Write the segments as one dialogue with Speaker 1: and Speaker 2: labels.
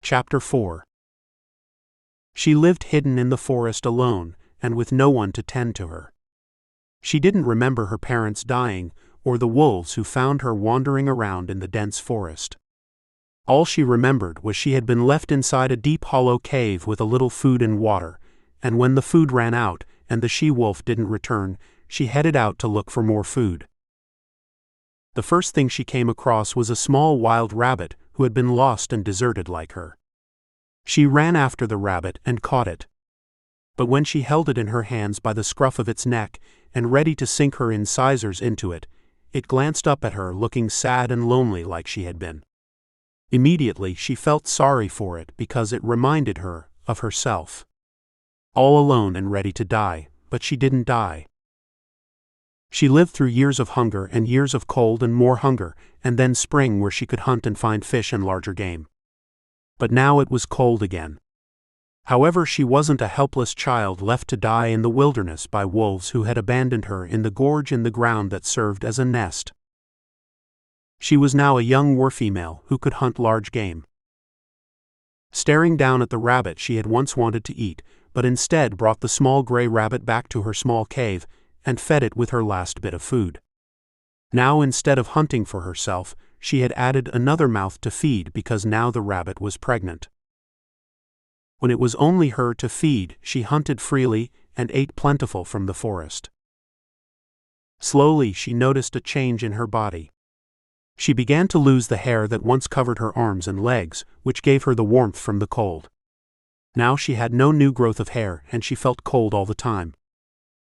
Speaker 1: Chapter 4. She lived hidden in the forest alone, and with no one to tend to her. She didn't remember her parents dying, or the wolves who found her wandering around in the dense forest. All she remembered was she had been left inside a deep hollow cave with a little food and water, and when the food ran out and the she-wolf didn't return, she headed out to look for more food. The first thing she came across was a small wild rabbit who had been lost and deserted like her. She ran after the rabbit and caught it. But when she held it in her hands by the scruff of its neck and ready to sink her incisors into it, it glanced up at her looking sad and lonely like she had been. Immediately she felt sorry for it because it reminded her of herself. All alone and ready to die, but she didn't die. She lived through years of hunger and years of cold and more hunger, and then spring where she could hunt and find fish and larger game. But now it was cold again. However, she wasn't a helpless child left to die in the wilderness by wolves who had abandoned her in the gorge in the ground that served as a nest. She was now a young war-female who could hunt large game. Staring down at the rabbit she had once wanted to eat, but instead brought the small gray rabbit back to her small cave and fed it with her last bit of food. Now, instead of hunting for herself, she had added another mouth to feed because now the rabbit was pregnant. When it was only her to feed, she hunted freely and ate plentiful from the forest. Slowly she noticed a change in her body. She began to lose the hair that once covered her arms and legs, which gave her the warmth from the cold. Now she had no new growth of hair and she felt cold all the time.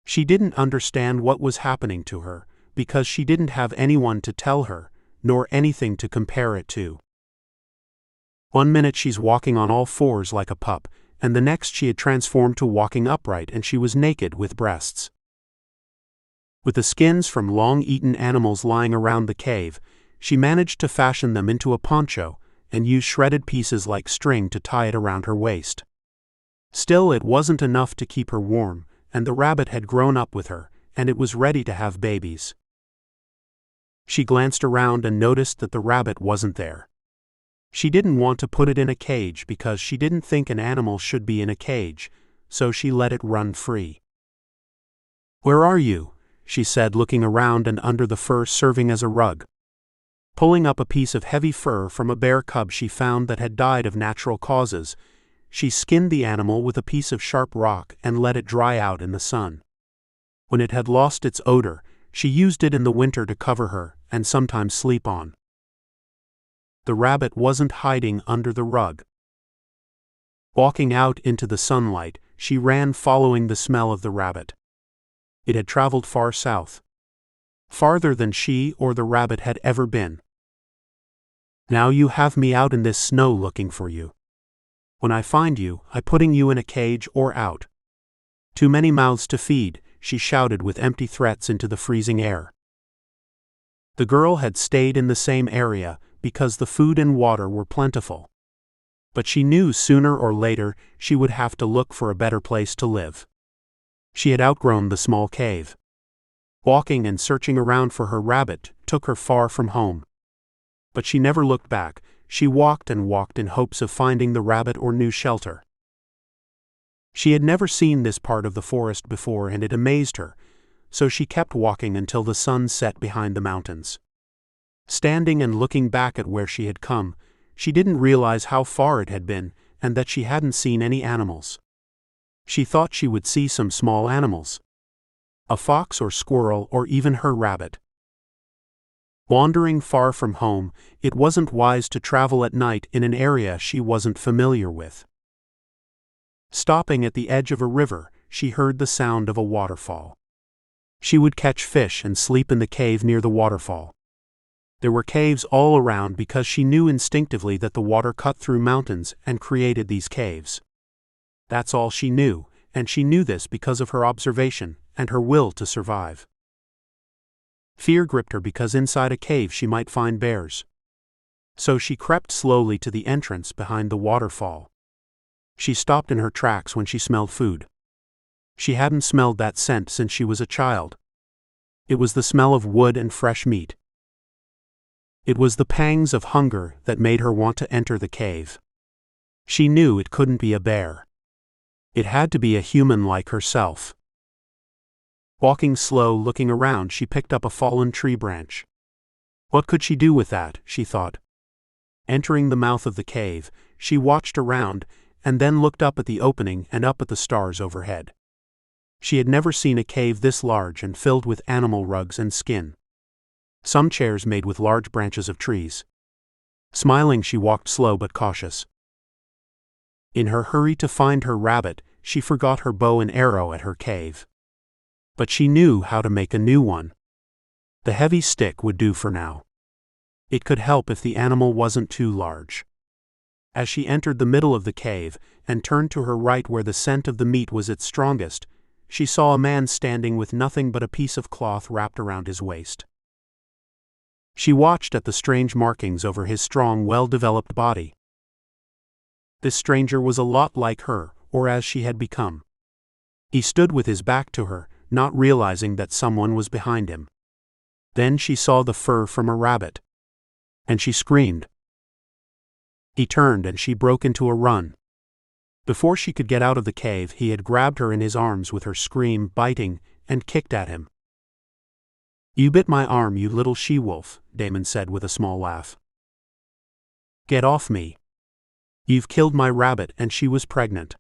Speaker 1: She didn't understand what was happening to her, because she didn't have anyone to tell her, nor anything to compare it to. One minute she's walking on all fours like a pup, and the next she had transformed to walking upright and she was naked with breasts. With the skins from long-eaten animals lying around the cave, she managed to fashion them into a poncho, and use shredded pieces like string to tie it around her waist. Still, it wasn't enough to keep her warm, and the rabbit had grown up with her, and it was ready to have babies. She glanced around and noticed that the rabbit wasn't there. She didn't want to put it in a cage because she didn't think an animal should be in a cage, so she let it run free. "Where are you?" she said, looking around and under the fur serving as a rug. Pulling up a piece of heavy fur from a bear cub she found that had died of natural causes, she skinned the animal with a piece of sharp rock and let it dry out in the sun. When it had lost its odor, she used it in the winter to cover her and sometimes sleep on. The rabbit wasn't hiding under the rug. Walking out into the sunlight, she ran following the smell of the rabbit. It had traveled far south. Farther than she or the rabbit had ever been. "Now you have me out in this snow looking for you. When I find you, I'm putting you in a cage or out." "Too many mouths to feed," she shouted with empty threats into the freezing air. The girl had stayed in the same area because the food and water were plentiful. But she knew sooner or later she would have to look for a better place to live. She had outgrown the small cave. Walking and searching around for her rabbit took her far from home. But she never looked back. She walked and walked in hopes of finding the rabbit or new shelter. She had never seen this part of the forest before and it amazed her, so she kept walking until the sun set behind the mountains. Standing and looking back at where she had come, she didn't realize how far it had been and that she hadn't seen any animals. She thought she would see some small animals. A fox or squirrel or even her rabbit. Wandering far from home, it wasn't wise to travel at night in an area she wasn't familiar with. Stopping at the edge of a river, she heard the sound of a waterfall. She would catch fish and sleep in the cave near the waterfall. There were caves all around because she knew instinctively that the water cut through mountains and created these caves. That's all she knew, and she knew this because of her observation and her will to survive. Fear gripped her because inside a cave she might find bears. So she crept slowly to the entrance behind the waterfall. She stopped in her tracks when she smelled food. She hadn't smelled that scent since she was a child. It was the smell of wood and fresh meat. It was the pangs of hunger that made her want to enter the cave. She knew it couldn't be a bear. It had to be a human like herself. Walking slow, looking around, she picked up a fallen tree branch. What could she do with that, she thought. Entering the mouth of the cave, she watched around, and then looked up at the opening and up at the stars overhead. She had never seen a cave this large and filled with animal rugs and skin. Some chairs made with large branches of trees. Smiling, she walked slow but cautious. In her hurry to find her rabbit, she forgot her bow and arrow at her cave. But she knew how to make a new one. The heavy stick would do for now. It could help if the animal wasn't too large. As she entered the middle of the cave and turned to her right where the scent of the meat was its strongest, she saw a man standing with nothing but a piece of cloth wrapped around his waist. She watched at the strange markings over his strong, well-developed body. This stranger was a lot like her, or as she had become. He stood with his back to her, not realizing that someone was behind him. Then she saw the fur from a rabbit. And she screamed. He turned and she broke into a run. Before she could get out of the cave, he had grabbed her in his arms with her scream, biting, and kicked at him. "You bit my arm, you little she-wolf," Damon said with a small laugh. "Get off me. You've killed my rabbit, and she was pregnant."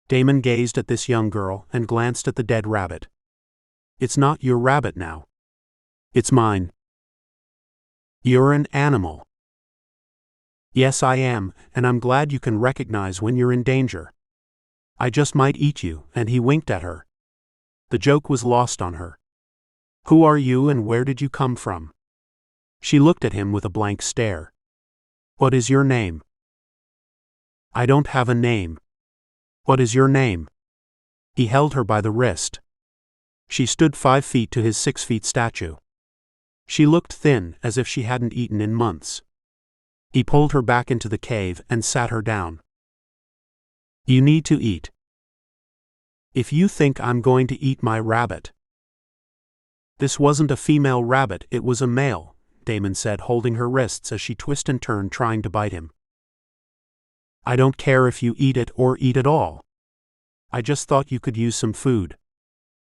Speaker 1: Damon gazed at this young girl and glanced at the dead rabbit. "It's not your rabbit now. It's mine." "You're an animal." "Yes, I am, and I'm glad you can recognize when you're in danger. I just might eat you," and he winked at her. The joke was lost on her. "Who are you and where did you come from?" She looked at him with a blank stare. "What is your name?" "I don't have a name." "What is your name?" He held her by the wrist. She stood 5 feet to his 6 feet statue. She looked thin, as if she hadn't eaten in months. He pulled her back into the cave and sat her down. "You need to eat. If you think I'm going to eat my rabbit." "This wasn't a female rabbit, it was a male," Damon said, holding her wrists as she twisted and turned, trying to bite him. "I don't care if you eat it or eat it all. I just thought you could use some food."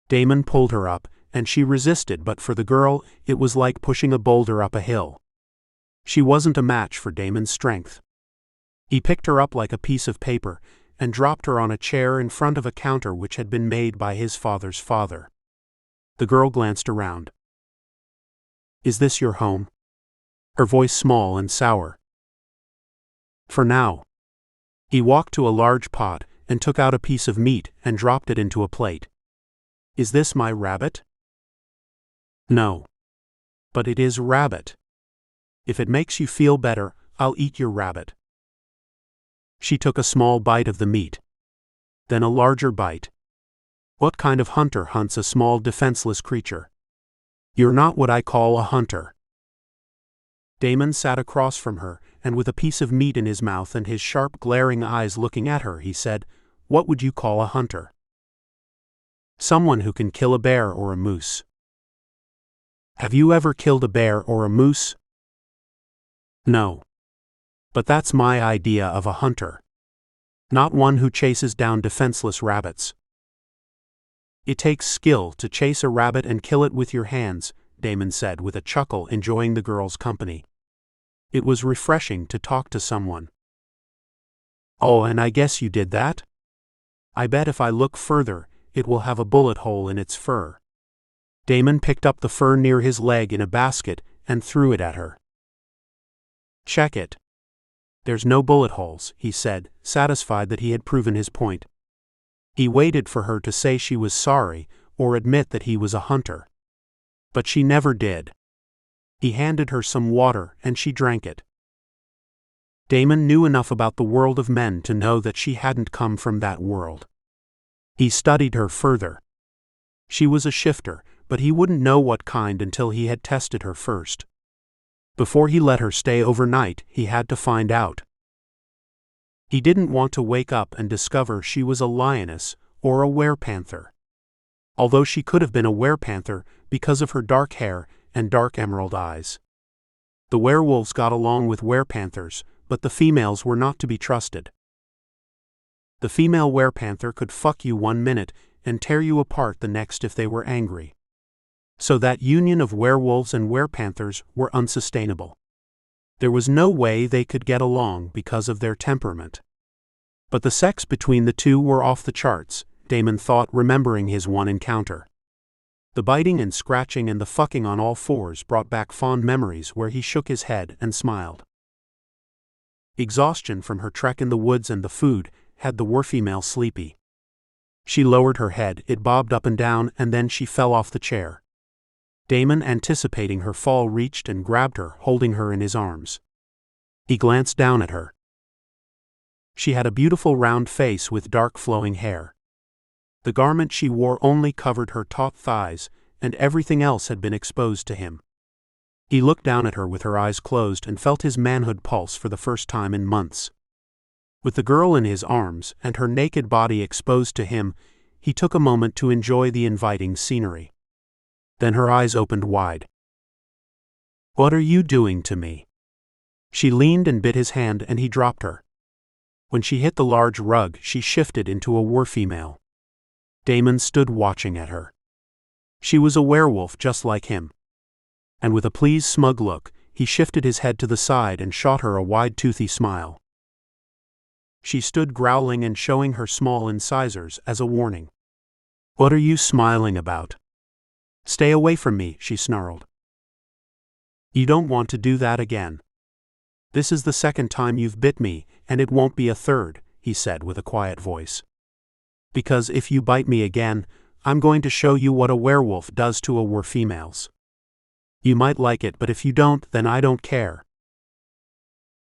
Speaker 1: Damon pulled her up, and she resisted, but for the girl, it was like pushing a boulder up a hill. She wasn't a match for Damon's strength. He picked her up like a piece of paper and dropped her on a chair in front of a counter which had been made by his father's father. The girl glanced around. "Is this your home?" Her voice small and sour. "For now." He walked to a large pot and took out a piece of meat and dropped it into a plate. "Is this my rabbit?" "No. But it is rabbit. If it makes you feel better, I'll eat your rabbit." She took a small bite of the meat. Then a larger bite. "What kind of hunter hunts a small defenseless creature?" "You're not what I call a hunter." Damon sat across from her, and with a piece of meat in his mouth and his sharp, glaring eyes looking at her, he said, "What would you call a hunter?" "Someone who can kill a bear or a moose." "Have you ever killed a bear or a moose?" "No. But that's my idea of a hunter. Not one who chases down defenseless rabbits." "It takes skill to chase a rabbit and kill it with your hands," Damon said with a chuckle, enjoying the girl's company. It was refreshing to talk to someone. "Oh, and I guess you did that? I bet if I look further, it will have a bullet hole in its fur." Damon picked up the fur near his leg in a basket and threw it at her. "Check it. There's no bullet holes," he said, satisfied that he had proven his point. He waited for her to say she was sorry or admit that he was a hunter. But she never did. He handed her some water and she drank it. Damon knew enough about the world of men to know that she hadn't come from that world. He studied her further. She was a shifter, but he wouldn't know what kind until he had tested her first. Before he let her stay overnight, he had to find out. He didn't want to wake up and discover she was a lioness or a werepanther. Although she could have been a werepanther because of her dark hair and dark emerald eyes. The werewolves got along with werepanthers, but the females were not to be trusted. The female werepanther could fuck you 1 minute and tear you apart the next if they were angry. So that union of werewolves and werepanthers were unsustainable. There was no way they could get along because of their temperament. But the sex between the two were off the charts, Damon thought, remembering his one encounter. The biting and scratching and the fucking on all fours brought back fond memories where he shook his head and smiled. Exhaustion from her trek in the woods and the food had the werefemale sleepy. She lowered her head, it bobbed up and down, and then she fell off the chair. Damon, anticipating her fall, reached and grabbed her, holding her in his arms. He glanced down at her. She had a beautiful round face with dark flowing hair. The garment she wore only covered her taut thighs, and everything else had been exposed to him. He looked down at her with her eyes closed and felt his manhood pulse for the first time in months. With the girl in his arms and her naked body exposed to him, he took a moment to enjoy the inviting scenery. Then her eyes opened wide. "What are you doing to me?" She leaned and bit his hand, and he dropped her. When she hit the large rug, she shifted into a werefemale. Damon stood watching at her. She was a werewolf just like him. And with a pleased, smug look, he shifted his head to the side and shot her a wide, toothy smile. She stood growling and showing her small incisors as a warning. "What are you smiling about?" "Stay away from me," she snarled. "You don't want to do that again. This is the second time you've bit me, and it won't be a third," he said with a quiet voice. "Because if you bite me again, I'm going to show you what a werewolf does to a werefemales. You might like it, but if you don't, then I don't care."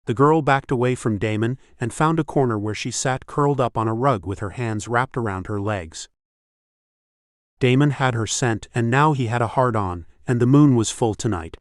Speaker 1: The girl backed away from Damon and found a corner where she sat curled up on a rug with her hands wrapped around her legs. Damon had her scent, and now he had a hard-on, and the moon was full tonight.